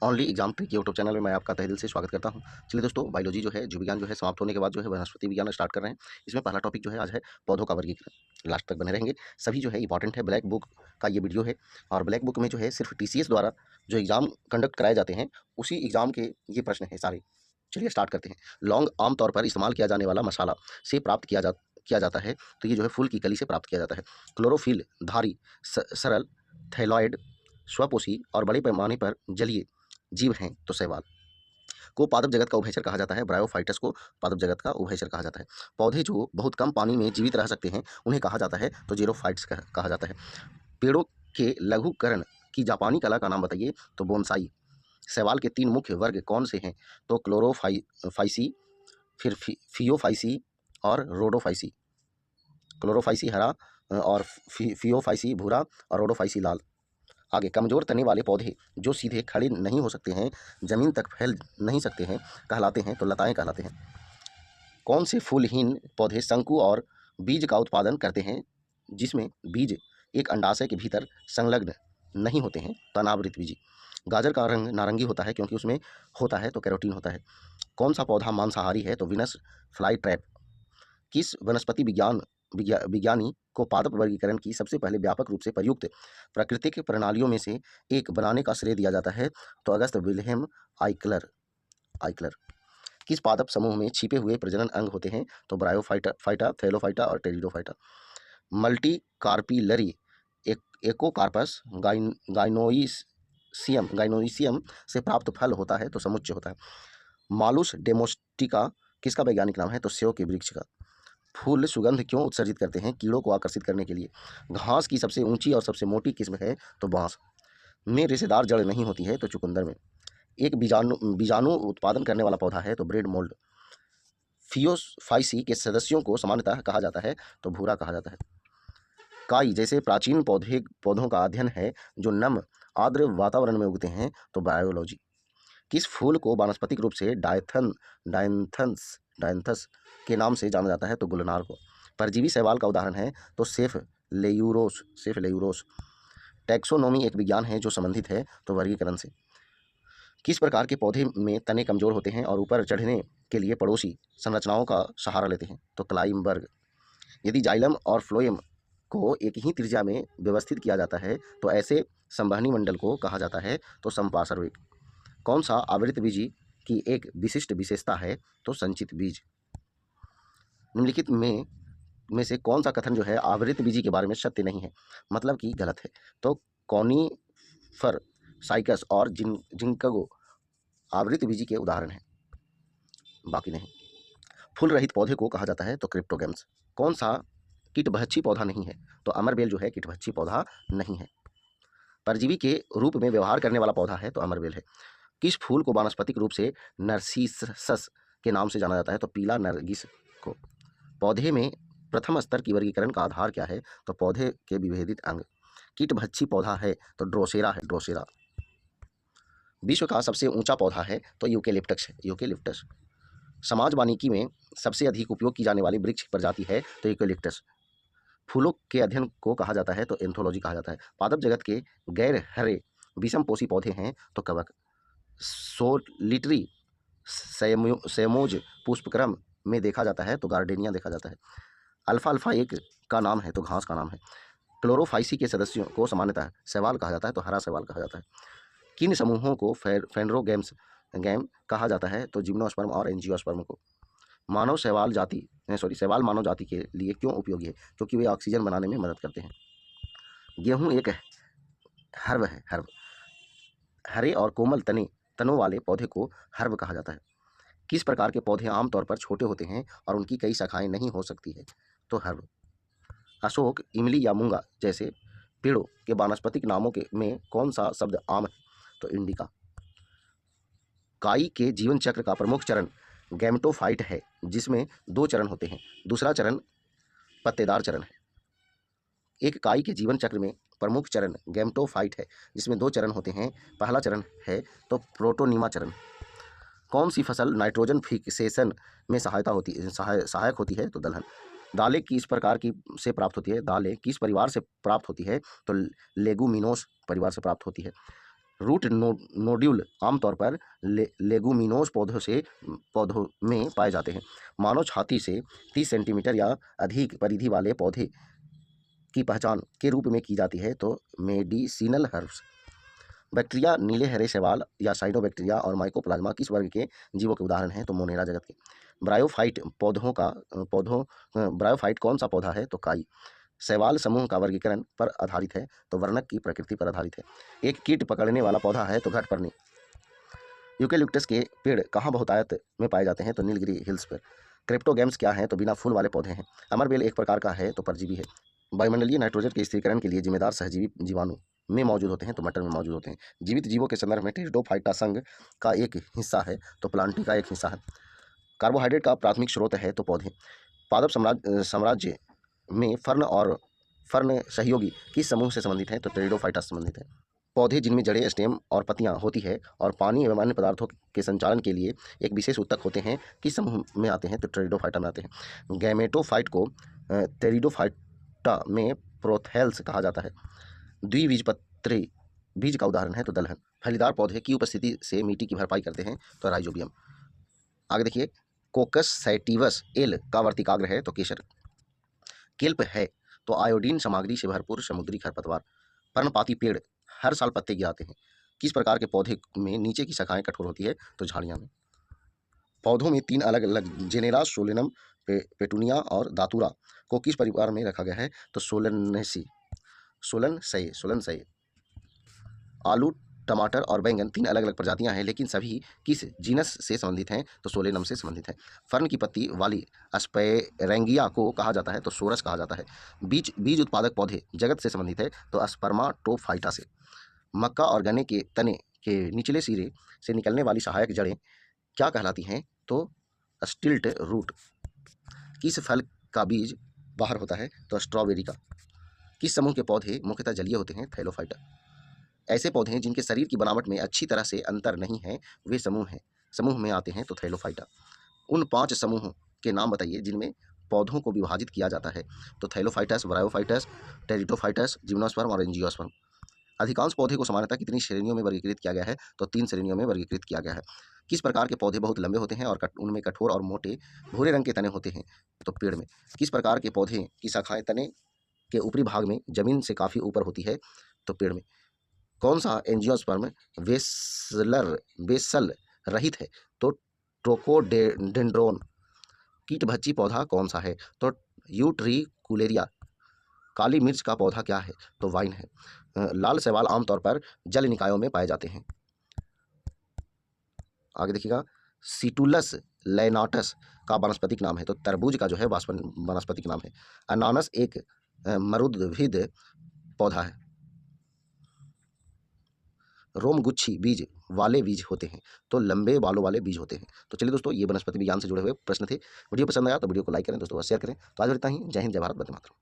Only exam trick YouTube channel में मैं आपका तहे दिल से स्वागत करता हूं। चलिए दोस्तों, बायोलॉजी जो है, जीव विज्ञान जो है, समाप्त होने के बाद जो है वनस्पति विज्ञान स्टार्ट कर रहे हैं। इसमें पहला टॉपिक जो है आज है पौधों का वर्गीकरण। लास्ट तक बने रहेंगे, सभी जो है इंपॉर्टेंट है। ब्लैक बुक का ये वीडियो है और ब्लैक बुक में जो है सिर्फ टीसीएस द्वारा जो एग्जाम कंडक्ट कराए जाते हैं उसी एग्जाम के ये प्रश्न हैं सारे। चलिए स्टार्ट करते हैं। लौंग आमतौर पर इस्तेमाल किया जाने वाला मसाला से प्राप्त किया जाता है, तो ये जो है फूल की कली से प्राप्त किया जाता है। क्लोरोफिल धारी सरल थैलॉइड स्वपोषी और बड़े पैमाने पर जलीय जीव हैं, तो शैवाल को पादप जगत का उभयचर कहा जाता है। ब्रायोफाइटस को पादप जगत का उभयचर कहा जाता है। पौधे जो बहुत कम पानी में जीवित रह सकते हैं उन्हें कहा जाता है तो जीरोफाइट्स कहा जाता है। पेड़ों के लघुकरण की जापानी कला का नाम बताइए, तो बोनसाई। शैवाल के 3 मुख्य वर्ग कौन से हैं, तो क्लोरोफाइसी, फिर फियोफाइसी और रोडोफाइसी। क्लोरोफाइसी हरा और फियोफाइसी भूरा और रोडोफाइसी लाल। आगे, कमजोर तने वाले पौधे जो सीधे खड़े नहीं हो सकते हैं, जमीन तक फैल नहीं सकते हैं, कहलाते हैं तो लताएं कहलाते हैं। कौन से फूलहीन पौधे शंकु और बीज का उत्पादन करते हैं, जिसमें बीज एक अंडाशय के भीतर संलग्न नहीं होते हैं, तो अनावृत बीजी। गाजर का रंग नारंगी होता है क्योंकि उसमें होता है तो कैरोटीन होता है। कौन सा पौधा मांसाहारी है, तो विनस फ्लाई ट्रैप। किस वनस्पति विज्ञानी को पादप वर्गीकरण की सबसे पहले व्यापक रूप से प्रयुक्त प्राकृतिक प्रणालियों में से एक बनाने का श्रेय दिया जाता है, तो अगस्त विल्हेम आइकलर। किस पादप समूह में छिपे हुए प्रजनन अंग होते हैं, तो ब्रायोफाइटा, थैलोफाइटा और टेरिडोफाइटा। मल्टी कार्पिलरी एकोकार्पस गाइनोइसियम से प्राप्त फल होता है, तो समुच्च होता है। मालुस डेमोस्टिका किसका वैज्ञानिक नाम है, तो सेव के वृक्ष का। फूल सुगंध क्यों उत्सर्जित करते हैं, कीड़ों को आकर्षित करने के लिए। घास की सबसे ऊंची और सबसे मोटी किस्म है, तो बांस। में रेशेदार जड़ नहीं होती है, तो चुकंदर में। एक बीजाणु उत्पादन करने वाला पौधा है, तो ब्रेड मोल्ड। फियोफाइसी के सदस्यों को सामान्यतः कहा जाता है, तो भूरा कहा जाता है। काई जैसे प्राचीन पौधों का अध्ययन है जो नम आर्द्र वातावरण में उगते हैं, तो बायोलॉजी। किस फूल को वानस्पतिक रूप से डायंथस के नाम से जाना जाता है, तो गुलनार को। परजीवी शैवाल का उदाहरण है, तो सेफ लेयूरोस। टैक्सोनोमी एक विज्ञान है जो संबंधित है तो वर्गीकरण से। किस प्रकार के पौधे में तने कमजोर होते हैं और ऊपर चढ़ने के लिए पड़ोसी संरचनाओं का सहारा लेते हैं, तो क्लाइंबर्ग। यदि जाइलम और फ्लोएम को एक ही त्रिज्या में व्यवस्थित किया जाता है तो ऐसे संवहनी मंडल को कहा जाता है, तो संपार्श्विक। कौन सा आवृत बीजी की एक विशिष्ट विशेषता है, तो संचित बीज। निम्नलिखित में से कौन सा कथन जो है आवृत बीजी के बारे में सत्य नहीं है, मतलब कि गलत है, तो कॉनिफर साइकस और जिंकगो आवृत बीजी के उदाहरण हैं, बाकी नहीं। फूल रहित पौधे को कहा जाता है, तो क्रिप्टोगैम्स। कौन सा कीटभक्षी पौधा नहीं है, तो अमरबेल जो है कीटभक्षी पौधा नहीं है। परजीवी के रूप में व्यवहार करने वाला पौधा है, तो अमरबेल है। किस फूल को वानस्पतिक रूप से नरसिसस के नाम से जाना जाता है, तो पीला नरगिस को। पौधे में प्रथम स्तर की वर्गीकरण का आधार क्या है, तो पौधे के विभेदित अंग। कीटभक्षी पौधा है, तो ड्रोसेरा है, ड्रोसेरा। विश्व का सबसे ऊंचा पौधा है, तो यूकेलिप्टस है, यूकेलिप्टस। समाज वानिकी में सबसे अधिक उपयोग की जाने वाली वृक्ष प्रजाति है, तो यूकेलिप्टस। फूलों के अध्ययन को कहा जाता है, तो एंथोलॉजी कहा जाता है। पादप जगत के गैर हरे विषम पोषी पौधे हैं, तो कवक। सोलिटरी सैमोज पुष्पक्रम में देखा जाता है, तो गार्डेनिया देखा जाता है। अल्फा अल्फा एक का नाम है, तो घास का नाम है। क्लोरोफाइसी के सदस्यों को सामान्यतः शैवाल कहा जाता है, तो हरा शैवाल कहा जाता है। किन समूहों को गैम कहा जाता है, तो जिम्नोस्पर्म और एंजियोस्पर्म को। शैवाल मानव जाति के लिए क्यों उपयोगी है, क्योंकि वे ऑक्सीजन बनाने में मदद करते हैं। गेहूं एक हर्ब है, हर्ब। हरे और कोमल तनों वाले पौधे को हर्ब कहा जाता है। किस प्रकार के पौधे आमतौर पर छोटे होते हैं और उनकी कई शाखाएं नहीं हो सकती है, तो हर्ब। अशोक, इमली या मूंगा जैसे पेड़ों के वानस्पतिक नामों में कौन सा शब्द आम है, तो इंडिका। काई के जीवन चक्र का प्रमुख चरण गैमेटोफाइट है, जिसमें 2 चरण होते हैं। दूसरा चरण पत्तेदार चरण है। एक काई के जीवन चक्र में प्रमुख चरण गैमेटोफाइट है, जिसमें 2 चरण होते हैं। पहला चरण है तो प्रोटोनीमा चरण। कौन सी फसल नाइट्रोजन फिक्सेशन में सहायक होती है, तो दलहन। दालें किस प्रकार की से प्राप्त होती है, दालें किस परिवार से प्राप्त होती है, तो लेगुमिनोस परिवार से प्राप्त होती है। रूट नोड्यूल आमतौर पर लेगुमिनोज पौधों में पाए जाते हैं। मानव छाती से 30 सेंटीमीटर या अधिक परिधि वाले पौधे की पहचान के रूप में की जाती है तो मेडिसिनल हर्ब्स। बैक्टीरिया, नीले हरे शैवाल या साइनोबैक्टीरिया और माइकोप्लाज्मा किस वर्ग के जीवों के उदाहरण हैं तो मोनेरा जगत के। ब्रायोफाइट ब्रायोफाइट कौन सा पौधा है तो काई। शैवाल समूह का वर्गीकरण पर आधारित है तो वर्णक की प्रकृति पर आधारित है। एक कीट पकड़ने वाला पौधा है तो घटपर्णी। यूकेलिप्टस के पेड़ कहाँ बहुतायत में पाए जाते हैं तो नीलगिरी हिल्स पर। क्रिप्टोगैम्स क्या हैं तो बिना फूल वाले पौधे हैं। अमरबेल एक प्रकार का है तो परजीवी है। वायुमंडलीय नाइट्रोजन के स्थिरीकरण के लिए जिम्मेदार सहजीवी जीवाणु में मौजूद होते हैं तो मटर में मौजूद होते हैं। जीवित जीवों के संदर्भ में टेरिडोफाइटा संघ का एक हिस्सा है तो प्लांटी का एक हिस्सा है। कार्बोहाइड्रेट का प्राथमिक स्रोत है तो पौधे। पादप साम्राज्य में फर्न सहयोगी किस समूह से संबंधित है तो टेरिडोफाइटा से संबंधित है। पौधे जिनमें जड़ें, स्टेम और पत्तियां होती है और पानी एवं अन्य पदार्थों के संचालन के लिए एक विशेष ऊतक होते हैं किस समूह में आते हैं तो टेरिडोफाइटा में आते हैं। गैमेटोफाइट को टेरिडोफाइटा में प्रोथेल्स कहा जाता है। द्विबीजपत्री बीज का उदाहरण है तो दलहन। फलीदार पौधे की उपस्थिति से मिट्टी की भरपाई करते हैं तो राइजोबियम। आगे देखिए, कोकस सैटिवस एल का वर्तिकाग्र है तो केसर। केल्प है तो आयोडीन सामग्री से भरपूर समुद्री खरपतवार। पर्णपाती पेड़ हर साल पत्ते गिराते हैं। किस प्रकार के पौधे में नीचे की शाखाएं कठोर होती है तो झाड़ियाँ में। पौधों में 3 अलग अलग जेनेरा सोलेनम, पेटूनिया और दातुरा को किस परिवार में रखा गया है तो सोलनसई। आलू, टमाटर और बैंगन 3 अलग अलग प्रजातियां हैं लेकिन सभी किस जीनस से संबंधित हैं तो सोलेनम से संबंधित है। फर्न की पत्ती वाली अस्पेरेंगिया को कहा जाता है तो सोरस कहा जाता है। बीज उत्पादक पौधे जगत से संबंधित है तो स्पर्माटोफाइटा से। मक्का और गन्ने के तने के निचले सिरे से निकलने वाली सहायक जड़ें क्या कहलाती हैं तो स्टिल्ट रूट। किस फल का बीज बाहर होता है तो स्ट्रॉबेरी का। किस समूह के पौधे मुख्यतः जलीय होते हैं थैलोफाइटा। ऐसे पौधे जिनके शरीर की बनावट में अच्छी तरह से अंतर नहीं है वे समूह में आते हैं तो थैलोफाइटा। उन 5 समूहों के नाम बताइए जिनमें पौधों को विभाजित किया जाता है तो थैलोफाइटस, ब्रायोफाइटस, टेरिडोफाइटस, जिम्नोस्पर्म और एंजियोस्पर्म। अधिकांश पौधे को सामान्यतः कितनी श्रेणियों में वर्गीकृत किया गया है तो 3 श्रेणियों में वर्गीकृत किया गया है। किस प्रकार के पौधे बहुत लंबे होते हैं और उनमें कठोर और मोटे भूरे रंग के तने होते हैं तो पेड़ में। किस प्रकार के पौधे की शाखाएं तने के ऊपरी भाग में जमीन से काफ़ी ऊपर होती है तो पेड़ में। कौन सा एंजियोस्पर्म बेसल रहित है तो ट्रोकोडेंड्रोन। कीटभक्षी पौधा कौन सा है तो यूट्रिकुलेरिया। काली मिर्च का पौधा क्या है तो वाइन है। लाल शैवाल आमतौर पर जल निकायों में पाए जाते हैं। आगे देखिएगा, सिटुलस लैनाटस का वानस्पतिक नाम है तो तरबूज का जो है वानस्पतिक नाम है। अनानस एक मरुद्भिद पौधा है। रोमगुच्छी बीज वाले बीज होते हैं तो लंबे बालों वाले बीज होते हैं। तो चलिए दोस्तों, ये वनस्पति विज्ञान से जुड़े हुए प्रश्न थे। वीडियो पसंद आया तो वीडियो को लाइक करें दोस्तों, शेयर करें। तो आज इतना ही। जय हिंद, जय भारत, वंदे मातरम।